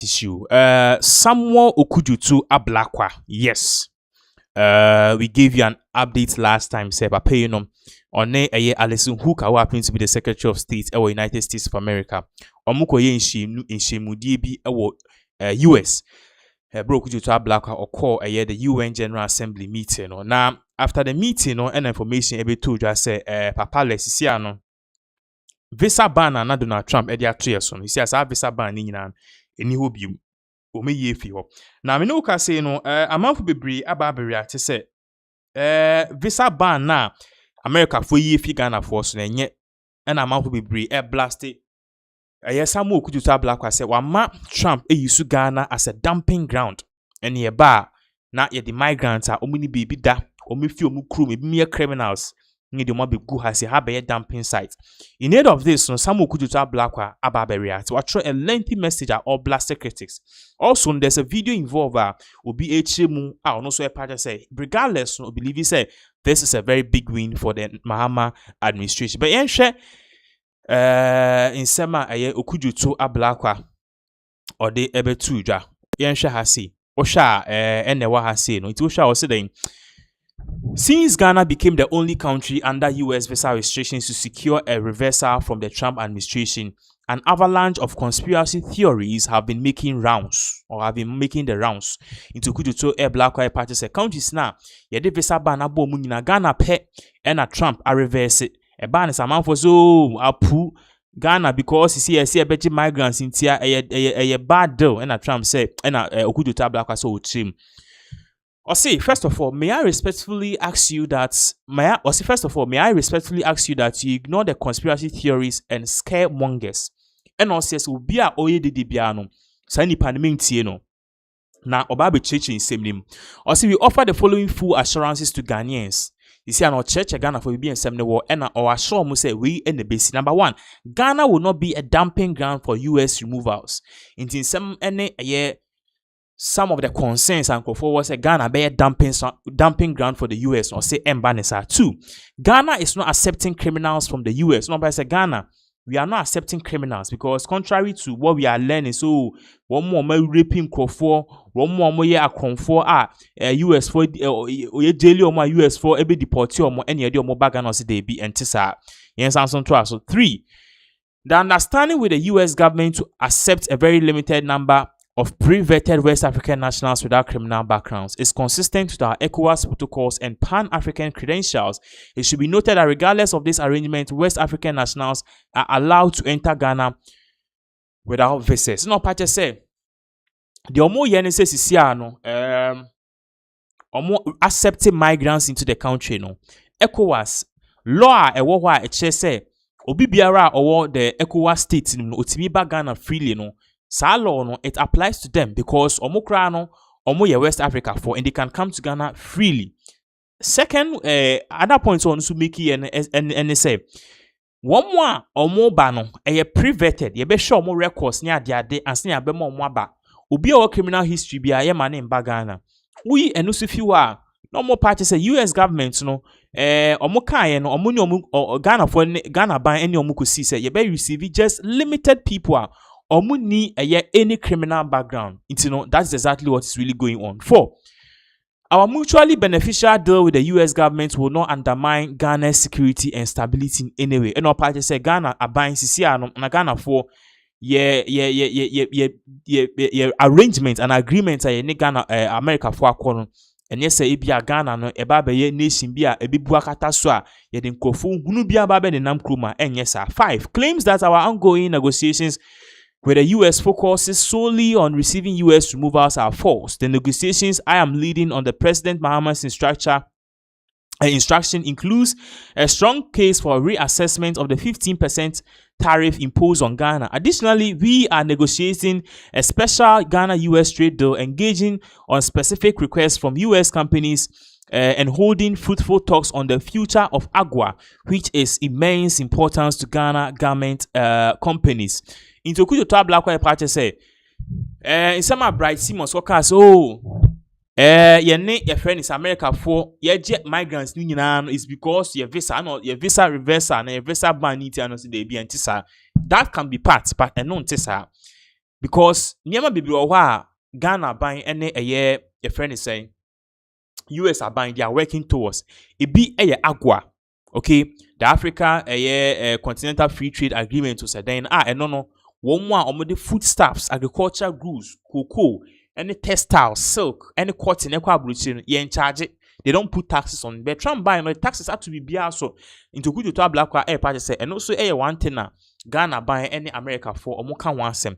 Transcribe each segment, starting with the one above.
issue. Samuel Okudzeto Ablakwa. Yes. We gave you an update last time, say papa you know on Alison Hooker, who happens to be the Secretary of State in United States of America. Omukoye in Shemudie US. Bro Okudzeto Ablakwa or call the UN General Assembly meeting. Now after the meeting, and information ebe told just say papa let's visa ban na Donald Trump edia treason. You see as visa ban ni nyina eni ho bium. O me ye fi ho. Na me no ka say no amanfo bebre aba react say visa ban na America for ye fi Ghana for so na nye na amanfo bebre blast Samuel Okudzeto Ablakwa say wa ma Trump use Ghana as a dumping ground. And ye ba na ye the migrants are omuni baby da omi fi omu kru me mere criminals ni de mo be gu ha say ha be dumping site. In aid of this, Samuel Okudzeto Ablakwa aba react. We throw a lengthy message at all BLASTS critics. Also, there's a video involved obi HMU also a part say regardless no believe he say this is a very big win for the Mahama administration. But yen share in sema Okudzeto Ablakwa or the ebe tuja yen share ha say o sha enewa ha say no it o sha o say since Ghana became the only country under US visa restrictions to secure a reversal from the Trump administration, an avalanche of conspiracy theories have been making the rounds into Okudzeto Ablakwa party say countries now ye de visa ban abo mu nyina Ghana pe and a Trump a reverse it. A ban is a man for so apu Ghana because you see a better migrants in tia a bad deal and a Trump say and Okudzeto Ablakwa so team. Or say, first of all, may I respectfully ask you that you ignore the conspiracy theories and scaremongers. And also, yes, be a oye de biano. Sani panimenti no. Na obabe church in same name. Or say we offer the following full assurances to Ghanaians. You see, our church Ghana for be in same war and our assure mu say we in the base. Number one, Ghana will not be a dumping ground for US removals. In some some of the concerns and was a Ghana be a dumping ground for the US or say embanesa. Two, Ghana is not accepting criminals from the US. No, but say Ghana, we are not accepting criminals because contrary to what we are learning, so one more raping for one more year for US for daily or my US for every deportation or any other more bagan or they be antisa. Yes, answer to us. So three, the understanding with the US government to accept a very limited number of pre-vetted West African nationals without criminal backgrounds is consistent with our ECOWAS protocols and Pan-African credentials. It should be noted that regardless of this arrangement, West African nationals are allowed to enter Ghana without visas. No, Pacha say the omo yeneses is here no omo accepting migrants into the country no. ECOWAS law e wo hwa e che say obi biara owo the ECOWAS state no otimi ba Ghana freely no. Sa law no, it applies to them because omokra no omo ye West Africa for and they can come to Ghana freely. Second, other points on to make and say one more omo ba no pre-vetted ye be show omo records near ade and say be mo aba obi o criminal history bi aye man in Ghana. We enusu fiwa no more party say US government no omo kan no omo ni omo Ghana for Ghana ban any omo ko see say ye be receive just limited people Omu ni any criminal background. That's exactly what is really going on. 4. Our mutually beneficial deal with the US government will not undermine Ghana's security and stability in any way. And our party say Ghana are buying CCR na Ghana for arrangement and agreement ye Ghana America for akono. And yes, ebia Ghana no eba be ye nation bia ebibu akata so a ye den kofu hunu bia ba be ne nam kroma and yes. 5. Claims that our ongoing negotiations where the US focuses solely on receiving US removals are false. The negotiations I am leading on the President Mahama's instruction includes a strong case for reassessment of the 15% tariff imposed on Ghana. Additionally, we are negotiating a special Ghana-US trade deal engaging on specific requests from US companies and holding fruitful talks on the future of agua, which is immense importance to Ghana government companies. Into Okudzeto Ablakwa party say in some bright Simons workers your friend is America for your jet migrants is because your visa reversal and your visa ban need to they be antisa. That can be part but non tisa. because nneɛma bebree wɔ hɔ a Ghana aban ne ɛyɛ yɛfrɛ ne sɛn US aban they are working towards. Ebi ɛyɛ agua, okay, the Africa continental free trade agreement to say then no wɔn mu a wɔn de foodstuffs, agricultural goods, cocoa, any textiles, silk, any cotton, any aburukyire no yɛn charge. They don't put taxes on. But Trump buying the taxes have to be biya so into Okudzeto Ablakwa party say and also one thing na Ghana buying any America for omo kan one sem.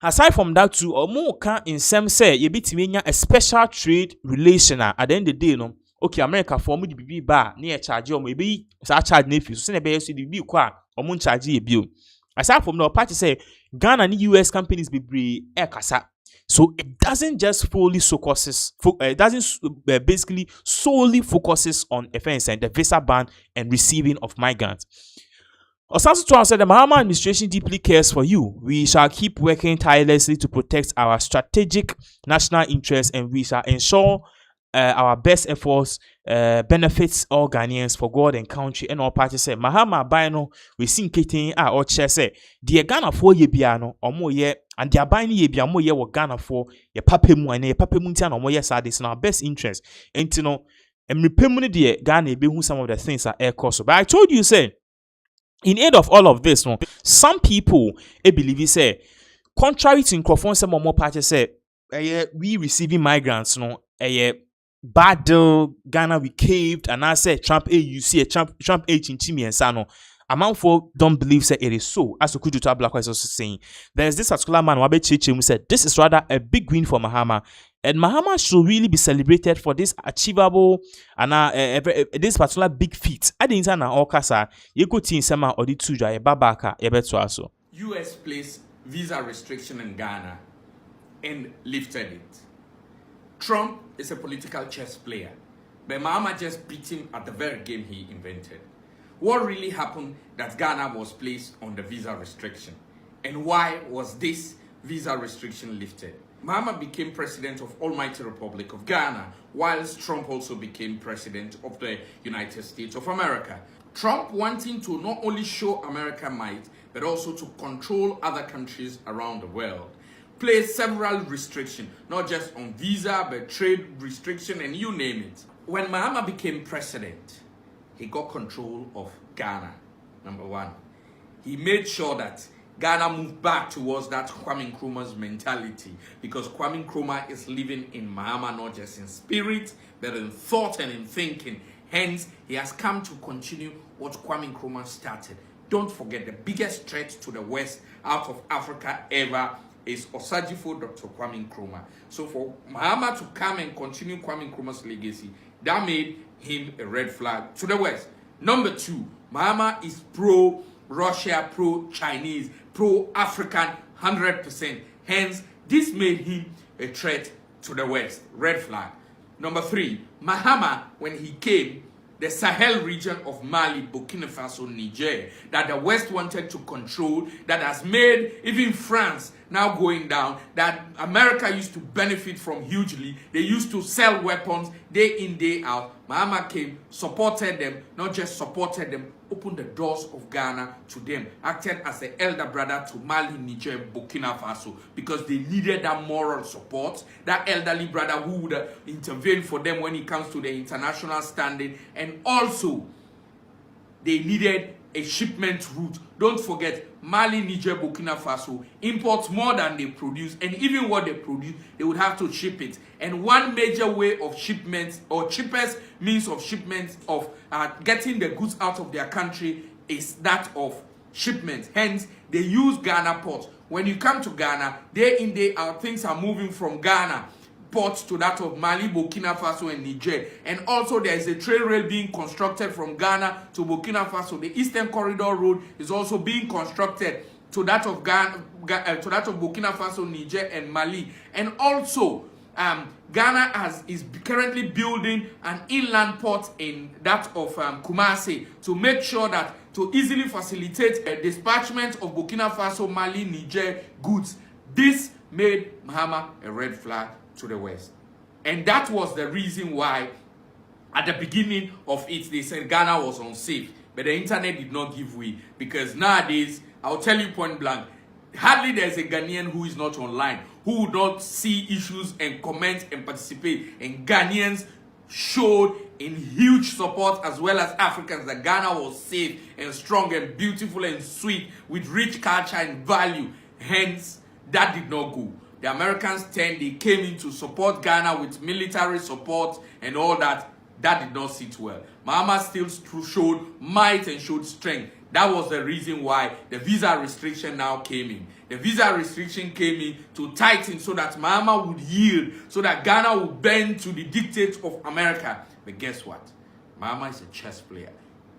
Aside from that too, omo kan in some say you bitimi a special trade relation at the end of the day no. Okay, America for me the BB bar near charge or maybe charge nephew. So be so the bill kwa omo charge a bill. Aside from the party say Ghana and US companies be kasa. So it doesn't just fully focuses. It doesn't basically solely focuses on offense and the visa ban and receiving of migrants. Osasu Trump said the Mahama administration deeply cares for you. We shall keep working tirelessly to protect our strategic national interests, and we shall ensure our best efforts benefits all Ghanaians for God and country. And all parties say Mahama Bino we sing kitten or chair say the Ghana for ye biano or more ye and the abine ye be a more ye wa Ghana for ye papemu and ye papemuntian or more yes are this in our best interest. And you know and repemuni the Ghana be who some of the things are air cost. But I told you say in aid of all of this, no, some people believe say contrary to Nkrofon some more parties say we receiving migrants no bad deal, Ghana we caved, and I said Trump you see a Trump chinchimi and sano. Amount for don't believe say it is so. As Okudzeto Ablakwa is also saying, there's this particular man Wabe Chiche who said this is rather a big win for Mahama, and Mahama should really be celebrated for this achievable and this particular big feat. I didn't know all kasa. You go to Insama or the two jay babaka ebetu aso. US placed visa restriction in Ghana and lifted it. Trump is a political chess player, but Mahama just beat him at the very game he invented. What really happened that Ghana was placed on the visa restriction? And why was this visa restriction lifted? Mahama became president of Almighty Republic of Ghana, whilst Trump also became president of the United States of America. Trump wanting to not only show America might, but also to control other countries around the world. Placed several restrictions, not just on visa, but trade restriction and you name it. When Mahama became president, he got control of Ghana, number one. He made sure that Ghana moved back towards that Kwame Nkrumah's mentality, because Kwame Nkrumah is living in Mahama not just in spirit, but in thought and in thinking. Hence, he has come to continue what Kwame Nkrumah started. Don't forget, the biggest threat to the West out of Africa ever is Osajifo Dr. Kwame Nkrumah. So for Mahama to come and continue Kwame Nkrumah's legacy, that made him a red flag to the West. Number two, Mahama is pro-Russia, pro-Chinese, pro-African, 100%. Hence, this made him a threat to the West. Red flag. Number three, Mahama, when he came, the Sahel region of Mali, Burkina Faso, Niger, that the West wanted to control, that has made even France now going down, that America used to benefit from hugely. They used to sell weapons day in, day out. Mahama came, supported them, not just supported them, opened the doors of Ghana to them, acted as the elder brother to Mali, Niger, Burkina Faso, because they needed that moral support, that elderly brother who would intervene for them when it comes to the international standing, and also they needed a shipment route. Don't forget, Mali, Niger, Burkina Faso imports more than they produce, and even what they produce, they would have to ship it. And one major way of shipments, or cheapest means of shipments of getting the goods out of their country, is that of shipment. Hence, they use Ghana ports. When you come to Ghana, day in, day out, things are moving from Ghana ports to that of Mali, Burkina Faso, and Niger. And also there is a train rail being constructed from Ghana to Burkina Faso. The Eastern Corridor Road is also being constructed to that of Burkina Faso, Niger, and Mali. And also, Ghana is currently building an inland port in that of Kumasi to make sure that to easily facilitate a dispatchment of Burkina Faso, Mali, Niger goods. This made Mahama a red flag to the West. And that was the reason why at the beginning of it they said Ghana was unsafe, but the internet did not give way, because nowadays I'll tell you point blank, hardly there's a Ghanaian who is not online, who would not see issues and comment and participate. And Ghanaians showed in huge support, as well as Africans, that Ghana was safe and strong and beautiful and sweet with rich culture and value. Hence, that did not go. The Americans they came in to support Ghana with military support and all that. That did not sit well. Mahama still showed might and showed strength. That was the reason why the visa restriction now came in. The visa restriction came in to tighten so that Mahama would yield, so that Ghana would bend to the dictates of America. But guess what? Mahama is a chess player.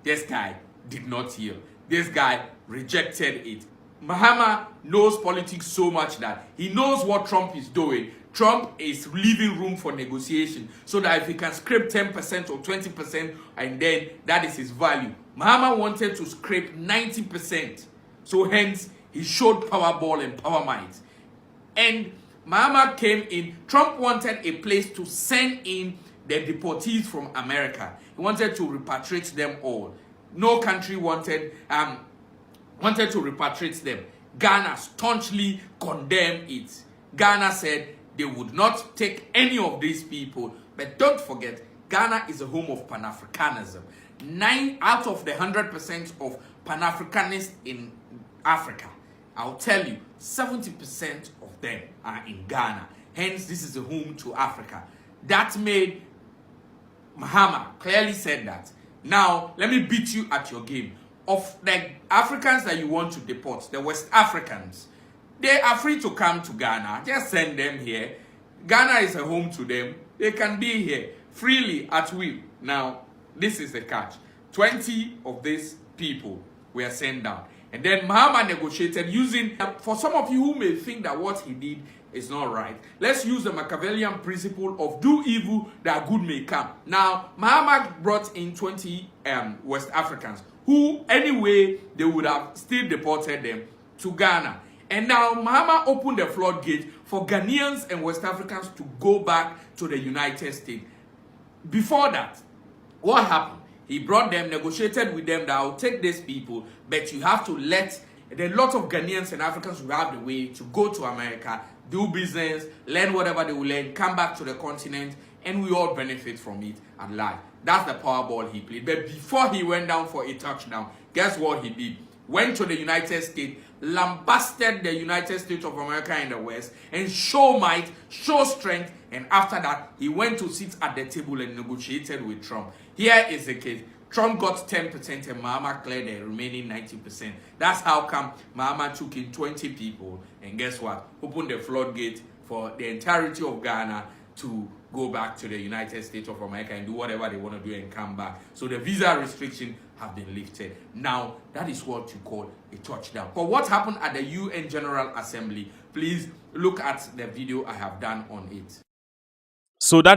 This guy did not yield. This guy rejected it. Mahama knows politics so much that he knows what Trump is doing. Trump is leaving room for negotiation so that if he can scrape 10% or 20%, and then that is his value. Mahama wanted to scrape 90%. So hence, he showed Powerball and Power Might. And Mahama came in. Trump wanted a place to send in the deportees from America. He wanted to repatriate them all. No country wanted to repatriate them. Ghana staunchly condemned it. Ghana said they would not take any of these people. But don't forget, Ghana is a home of Pan-Africanism. 9 out of the 100% of Pan-Africanists in Africa, I'll tell you, 70% of them are in Ghana. Hence, this is a home to Africa. That made Mahama clearly said that. Now, let me beat you at your game. Of the Africans that you want to deport, the West Africans, they are free to come to Ghana. Just send them here. Ghana is a home to them. They can be here freely at will. Now, this is the catch. 20 of these people were sent down. And then Mahama negotiated using, for some of you who may think that what he did is not right, let's use the Machiavellian principle of do evil that good may come. Now, Mahama brought in 20 West Africans who, anyway, they would have still deported them to Ghana. And now Mahama opened the floodgate for Ghanaians and West Africans to go back to the United States. Before that, what happened? He brought them, negotiated with them that I'll take these people, but you have to let a lot of Ghanaians and Africans who have the way to go to America, do business, learn whatever they will learn, come back to the continent, and we all benefit from it at large. That's the Powerball he played. But before he went down for a touchdown, guess what he did? Went to the United States, lambasted the United States of America in the West, and show might, show strength, and after that, he went to sit at the table and negotiated with Trump. Here is the case. Trump got 10% and Mahama cleared the remaining 90%. That's how come Mahama took in 20 people, and guess what? Opened the floodgate for the entirety of Ghana to go back to the United States of America and do whatever they want to do and come back. So the visa restriction have been lifted. Now, that is what you call a touchdown. But what happened at the UN General Assembly? Please look at the video I have done on it. So that is